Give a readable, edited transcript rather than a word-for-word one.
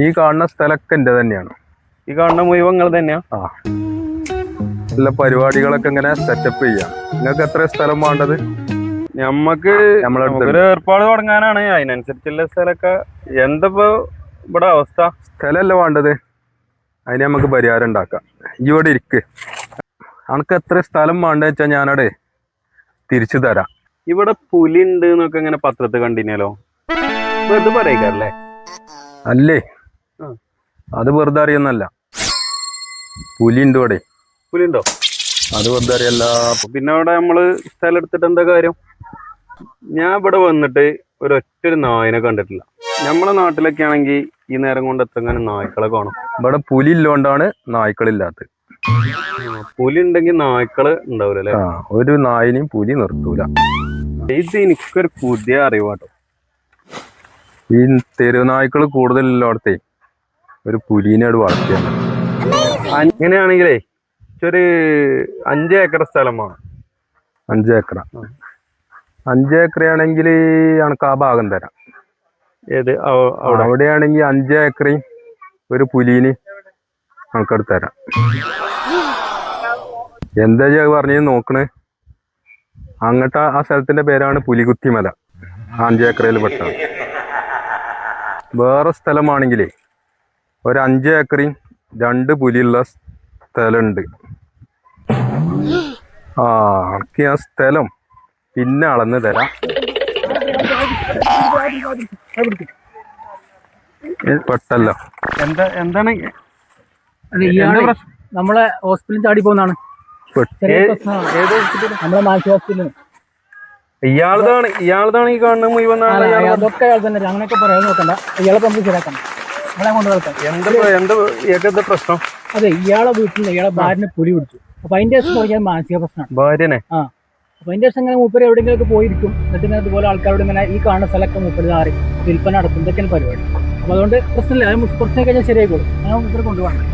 ഈ കാണുന്ന സ്ഥലമൊക്കെ എന്റെ തന്നെയാണ്. ഈ കാണുന്ന മുഴുവൻ നിങ്ങൾ തന്നെയാ? ആ, എല്ലാ പരിപാടികളൊക്കെ ഇങ്ങനെ സെറ്റപ്പ് ചെയ്യാം. നിങ്ങൾക്ക് എത്ര സ്ഥലം വേണ്ടത്? ഞമ്മക്ക് ഒരു ഏർപ്പാട് തുടങ്ങാനാണ്. അതിനനുസരിച്ചുള്ള സ്ഥലമൊക്കെ. എന്തപ്പോ ഇവിടെ അവസ്ഥ? സ്ഥലമല്ല വേണ്ടത്, അതിന് നമുക്ക് പരിഹാരം ഉണ്ടാക്കാം. ഇവിടെ ഇരിക്ക്. അനക്ക് എത്ര സ്ഥലം വേണ്ട വെച്ചാൽ ഞാനവിടെ തിരിച്ചു തരാം. ഇവിടെ പുലി ഉണ്ട് എന്നൊക്കെ ഇങ്ങനെ പത്രത്തിൽ കണ്ടിനല്ലോ, വെറുതെ പറയിക്കാറല്ലേ? അല്ലേ, അത് വെറുതെ അറിയുന്നല്ല. പുലി ഉണ്ട് ഇവിടെ. പുലി ഉണ്ടോ? അത് വെറുതെ അറിയല്ല. പിന്നെ അവിടെ നമ്മള് സ്ഥലം എടുത്തിട്ട് എന്താ കാര്യം? ഞാൻ ഇവിടെ വന്നിട്ട് ഒരൊറ്റൊരു നായനെ കണ്ടിട്ടില്ല. നമ്മളെ നാട്ടിലൊക്കെ ആണെങ്കിൽ ഈ നേരം കൊണ്ട് എത്രങ്ങനെ നായ്ക്കളെ കാണും. ഇവിടെ പുലി ഇല്ലോണ്ടാണ് നായ്ക്കളില്ലാത്തത്. പുലി ഉണ്ടെങ്കിൽ നായ്ക്കള് ഉണ്ടാവൂലേ? ഒരു നായിനെയും പുലി നിർത്തൂല. ഇത് എനിക്കൊരു പുതിയ അറിവാട്ടോ. ഈ തെരുനായ്ക്കള് കൂടുതലുള്ളടത്തെ ഒരു പുലിനെ അവിടെ വളർത്തിയാണ്. അങ്ങനെയാണെങ്കിലേ ഒരു 5 ഏക്കർ സ്ഥലം വേണം. 5 ഏക്കറ? 5 ഏക്കർ ആണെങ്കിൽ അനക്ക് ആ ഭാഗം തരാം. ഏത്? അവിടെയാണെങ്കിൽ 5 ഏക്കറയും ഒരു പുലിന് നമുക്കെടുത്ത് തരാം. എന്താ പറഞ്ഞു നോക്കണേ? അങ്ങോട്ട് ആ സ്ഥലത്തിന്റെ പേരാണ് പുലികുത്തിമല. 5 ഏക്കറയിൽ പെട്ടാണ്. വേറെ സ്ഥലമാണെങ്കിലേ ഒരു 5 ഏക്കറയും 2 പുലിയുള്ള സ്ഥലമുണ്ട്. എനിക്ക് ആ സ്ഥലം പിന്നെ അളന്ന് തരാം. പെട്ടല്ലോ. എന്താണ് നമ്മളെ ഹോസ്പിറ്റലിൽ ചാടി പോകുന്നതാണ്. ഇയാളതാണ് ഈ കാണുന്ന മുഴുവൻ? അതൊക്കെ അയാൾ തന്നെ. അങ്ങനെയൊക്കെ പറയാൻ നോക്കണ്ട. ഇയാളെ നമുക്ക് ശരിയാക്കണം. നമ്മളെ കൊണ്ട് എന്താ പ്രശ്നം? അതെ, ഇയാളെ വീട്ടിൽ നിന്ന് ഇയാളെ ഭാര്യനെ പുലി പിടിച്ചു. അപ്പൊ അതിന്റെ ശേഷം തുടങ്ങിയ മാനസിക പ്രശ്നമാണ്. ഭാര്യനെ? അപ്പൊ അതിന്റെ ശേഷം ഇങ്ങനെ മൂപ്പര് എവിടെയെങ്കിലും പോയിരിക്കും. എന്നിട്ട് ഇങ്ങനെ ഇതുപോലെ ആൾക്കാരോട് ഇങ്ങനെ ഈ കാണുന്ന സ്ഥലമൊക്കെ മൂപ്പര് മാറി വിൽപ്പന നടത്തും. ഇതൊക്കെയാണ് പരിപാടി. അപ്പൊ അതുകൊണ്ട് പ്രശ്നമില്ല. അത് കുറച്ച് കഴിഞ്ഞാൽ ശരിയായിക്കോളും. ഞാൻ മൂപ്പര് കൊണ്ടുപോകണം.